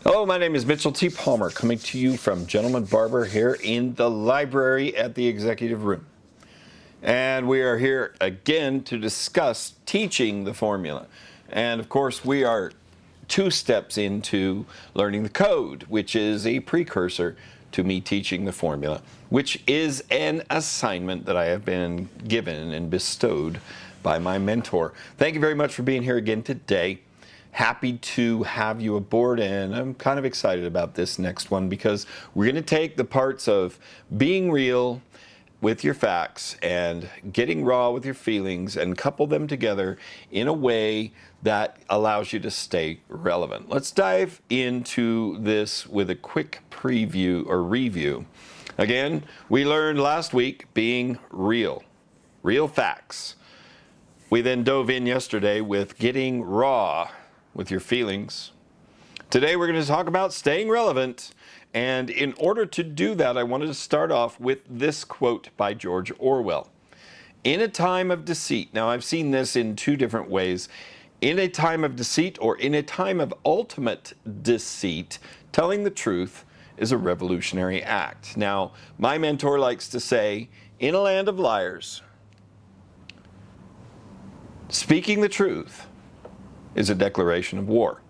Hello, my name is Mitchell T. Palmer, coming to you from Gentleman Barber here in the library at the Executive Room. And we are here again to discuss teaching the formula. And of course, we are 2 steps into learning the code, which is a precursor to me teaching the formula, which is an assignment that I have been given and bestowed by my mentor. Thank you very much for being here again today. Happy to have you aboard, and I'm kind of excited about this next one because we're going to take the parts of being real with your facts and getting raw with your feelings and couple them together in a way that allows you to stay relevant. Let's dive into this with a quick preview or review. Again, we learned last week being real facts. We then dove in yesterday with getting raw with your feelings. Today we're going to talk about staying relevant, and in order to do that, I wanted to start off with this quote by George Orwell. In a time of deceit, now I've seen this in 2 different ways. In a time of deceit or in a time of ultimate deceit, telling the truth is a revolutionary act. Now, my mentor likes to say, in a land of liars, speaking the truth is a declaration of war.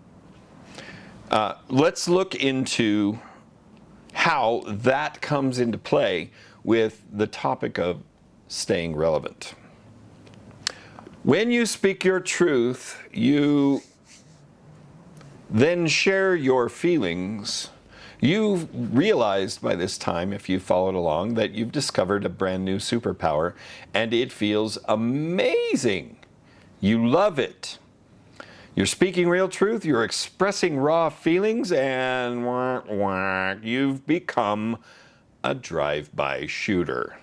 Let's look into how that comes into play with the topic of staying relevant. When you speak your truth, you then share your feelings. You've realized by this time, if you followed along, that you've discovered a brand new superpower, and it feels amazing. You love it. You're speaking real truth, you're expressing raw feelings, and you've become a drive-by shooter,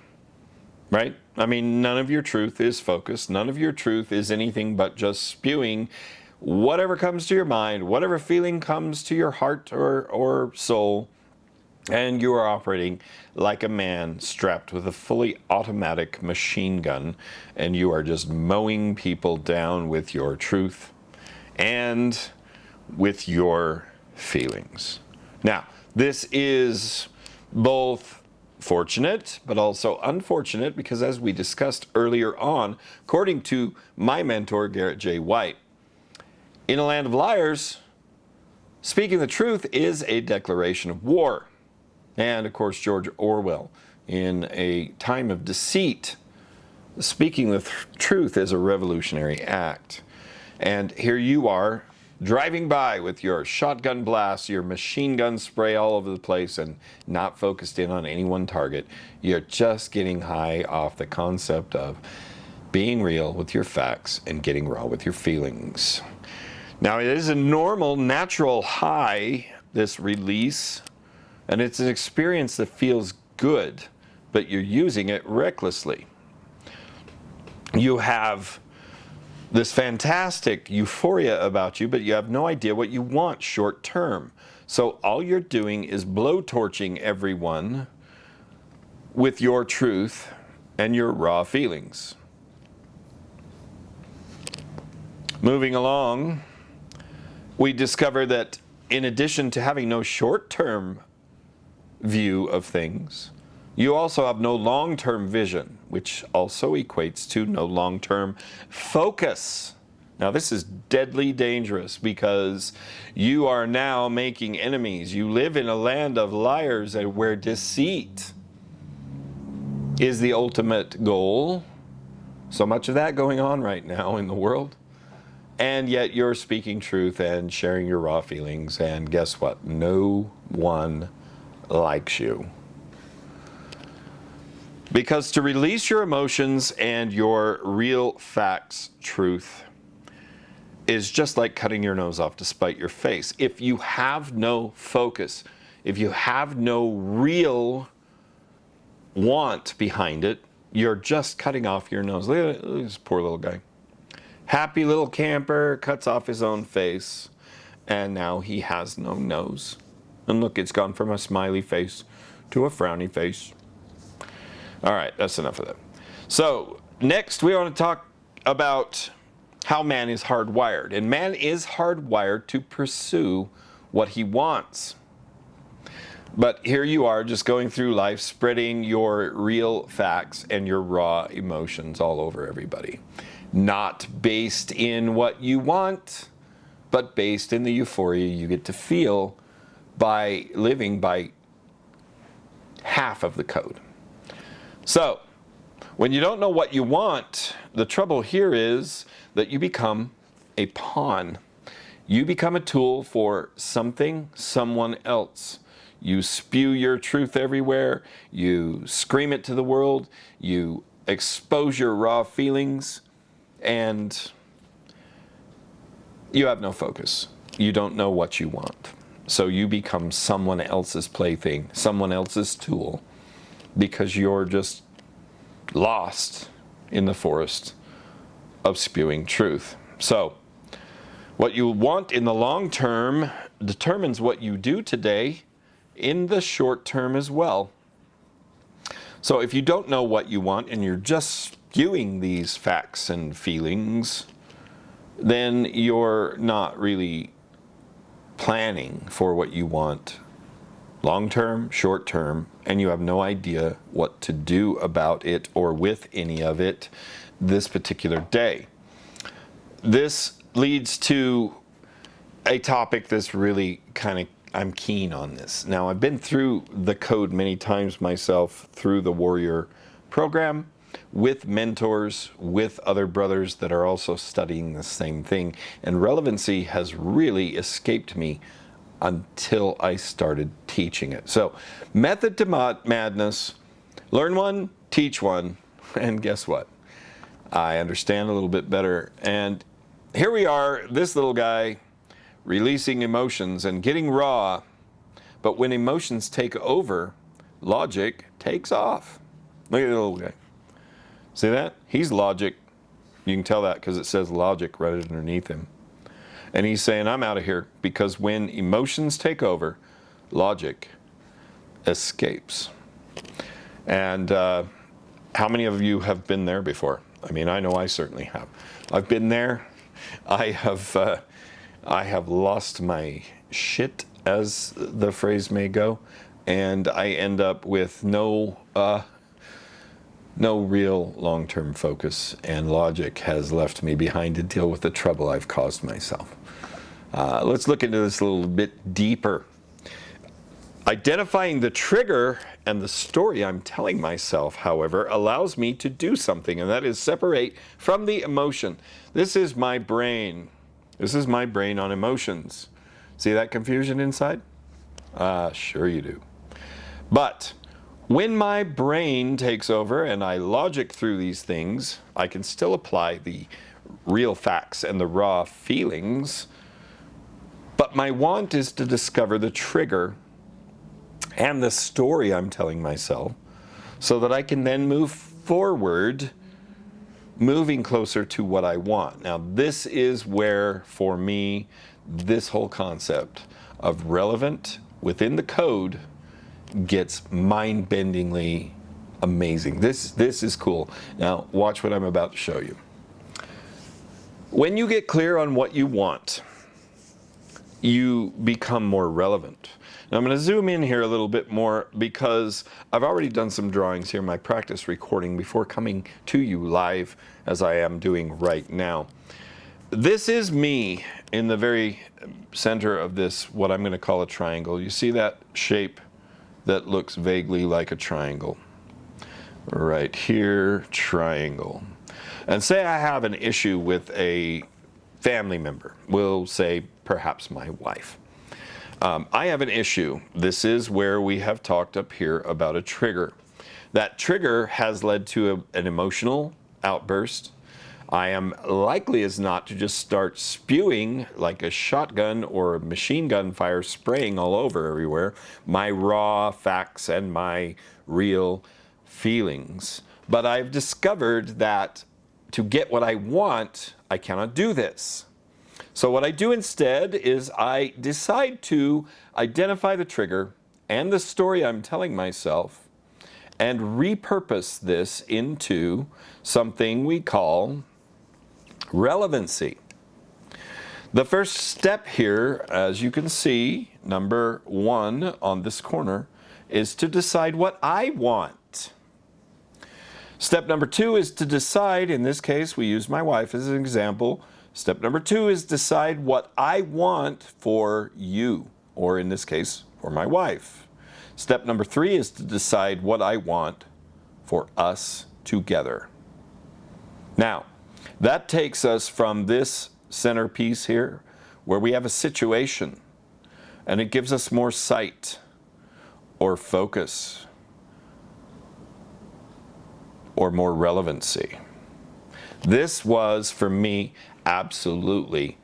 right? I mean, none of your truth is focused. None of your truth is anything but just spewing whatever comes to your mind, whatever feeling comes to your heart or soul, and you are operating like a man strapped with a fully automatic machine gun, and you are just mowing people down with your truth and with your feelings. Now, this is both fortunate but also unfortunate because, as we discussed earlier on, according to my mentor, Garrett J. White, in a land of liars, speaking the truth is a declaration of war. And, of course, George Orwell, in a time of deceit, speaking the truth is a revolutionary act. And here you are, driving by with your shotgun blast, your machine gun spray all over the place, and not focused in on any one target. You're just getting high off the concept of being real with your facts and getting raw with your feelings. Now, it is a normal, natural high, this release, and it's an experience that feels good, but you're using it recklessly. You have this fantastic euphoria about you, but you have no idea what you want short term. So all you're doing is blowtorching everyone with your truth and your raw feelings. Moving along, we discover that in addition to having no short-term view of things, you also have no long-term vision, which also equates to no long-term focus. Now, this is deadly dangerous because you are now making enemies. You live in a land of liars where deceit is the ultimate goal. So much of that going on right now in the world. And yet you're speaking truth and sharing your raw feelings. And guess what? No one likes you. Because to release your emotions and your real facts, truth, is just like cutting your nose off to spite your face. If you have no focus, if you have no real want behind it, you're just cutting off your nose. Look at this poor little guy. Happy little camper cuts off his own face, and now he has no nose. And look, it's gone from a smiley face to a frowny face. All right, that's enough of that. So next we want to talk about how man is hardwired. And man is hardwired to pursue what he wants. But here you are just going through life, spreading your real facts and your raw emotions all over everybody. Not based in what you want, but based in the euphoria you get to feel by living by half of the code. So, when you don't know what you want, the trouble here is that you become a pawn. You become a tool for something, someone else. You spew your truth everywhere, you scream it to the world, you expose your raw feelings, and you have no focus. You don't know what you want. So you become someone else's plaything, someone else's tool, because you're just lost in the forest of spewing truth. So what you want in the long term determines what you do today in the short term as well. So if you don't know what you want and you're just spewing these facts and feelings, then you're not really planning for what you want long term, short term, and you have no idea what to do about it or with any of it this particular day. This leads to a topic that's really I'm keen on this. Now, I've been through the code many times myself through the Warrior program with mentors, with other brothers that are also studying the same thing. And relevancy has really escaped me until I started teaching it. So, method to madness, learn one, teach one, and guess what? I understand a little bit better. And here we are, this little guy, releasing emotions and getting raw. But when emotions take over, logic takes off. Look at the little guy. See that? He's logic. You can tell that because it says logic right underneath him. And he's saying, I'm out of here, because when emotions take over, logic escapes. And how many of you have been there before? I mean, I know I certainly have. I've been there. I have lost my shit, as the phrase may go, and I end up with no real long-term focus, and logic has left me behind to deal with the trouble I've caused myself. Let's look into this a little bit deeper. Identifying the trigger and the story I'm telling myself, however, allows me to do something, and that is separate from the emotion. This is my brain. This is my brain on emotions. See that confusion inside? Sure you do. But when my brain takes over and I logic through these things, I can still apply the real facts and the raw feelings. But my want is to discover the trigger and the story I'm telling myself so that I can then move forward, moving closer to what I want. Now, this is where, for me, this whole concept of relevant within the code gets mind-bendingly amazing. This is cool. Now, watch what I'm about to show you. When you get clear on what you want, you become more relevant. Now I'm going to zoom in here a little bit more because I've already done some drawings here in my practice recording before coming to you live as I am doing right now. This is me in the very center of this, what I'm going to call a triangle. You see that shape that looks vaguely like a triangle? Right here, triangle. And say I have an issue with a family member. We'll say perhaps my wife. I have an issue. This is where we have talked up here about a trigger. That trigger has led to an emotional outburst. I am likely as not to just start spewing like a shotgun or a machine gun fire, spraying all over everywhere, my raw facts and my real feelings. But I've discovered that to get what I want, I cannot do this. So what I do instead is I decide to identify the trigger and the story I'm telling myself and repurpose this into something we call Relevancy. The first step here, as you can see, number 1 on this corner, is to decide what I want. Step number 2 is to decide, in this case, we use my wife as an example. Step number 2 is decide what I want for you, or in this case, for my wife. Step number 3 is to decide what I want for us together. Now, that takes us from this centerpiece here, where we have a situation, and it gives us more sight or focus or more relevancy. This was, for me, absolutely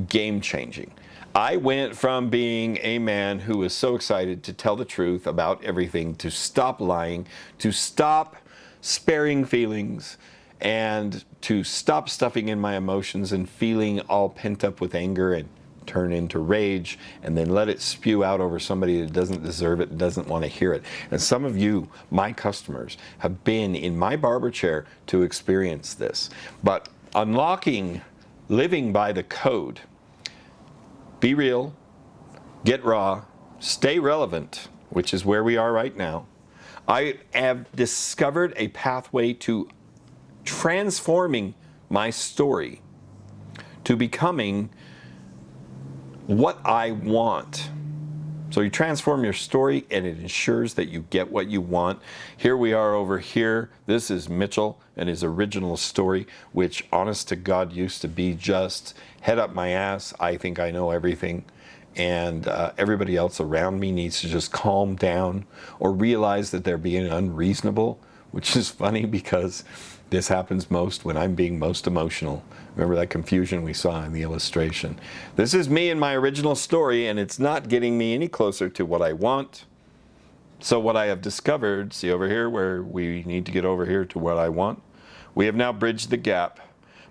game-changing. I went from being a man who was so excited to tell the truth about everything, to stop lying, to stop sparing feelings, and to stop stuffing in my emotions and feeling all pent up with anger and turn into rage and then let it spew out over somebody that doesn't deserve it, doesn't want to hear it. And some of you, my customers, have been in my barber chair to experience this. But unlocking, living by the code, be real, get raw, stay relevant, which is where we are right now. I have discovered a pathway to transforming my story to becoming what I want. So you transform your story and it ensures that you get what you want. Here we are over here. This is Mitchell and his original story, which honest to God used to be just head up my ass. I think I know everything. And everybody else around me needs to just calm down or realize that they're being unreasonable, which is funny because this happens most when I'm being most emotional. Remember that confusion we saw in the illustration. This is me in my original story, and it's not getting me any closer to what I want. So what I have discovered, see over here where we need to get over here to what I want, we have now bridged the gap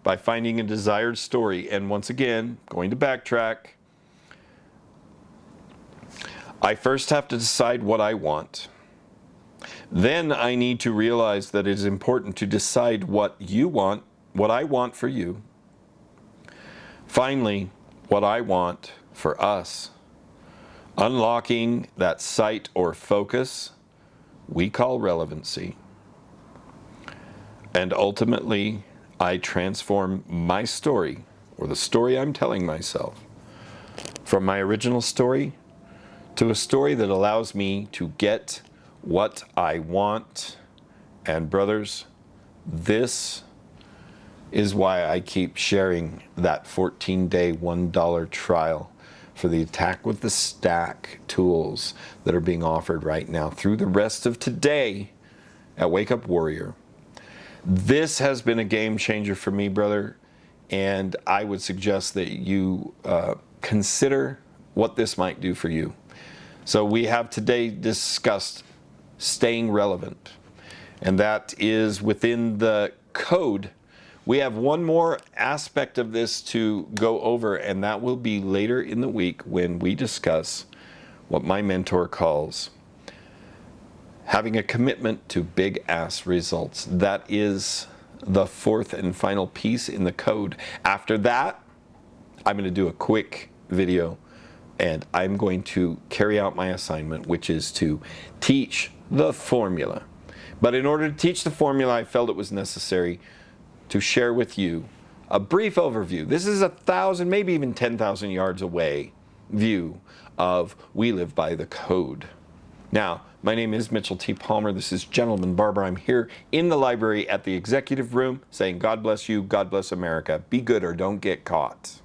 by finding a desired story. And once again, going to backtrack, I first have to decide what I want. Then I need to realize that it is important to decide what you want, what I want for you. Finally, what I want for us. Unlocking that sight or focus we call relevancy. And ultimately, I transform my story, or the story I'm telling myself, from my original story to a story that allows me to get what I want. And brothers, this is why I keep sharing that 14-day $1 trial for the Attack with the Stack tools that are being offered right now through the rest of today at Wake Up Warrior. This has been a game changer for me, brother, and I would suggest that you consider what this might do for you. So we have today discussed staying relevant, and that is within the code. We have one more aspect of this to go over, and that will be later in the week when we discuss what my mentor calls having a commitment to big ass results. That is the fourth and final piece in the code. After that, I'm going to do a quick video and I'm going to carry out my assignment, which is to teach the formula. But in order to teach the formula, I felt it was necessary to share with you a brief overview. This is 1,000, maybe even 10,000 yards away view of We Live by the Code. Now, my name is Mitchell T. Palmer. This is Gentleman Barber. I'm here in the library at the Executive Room saying God bless you, God bless America. Be good or don't get caught.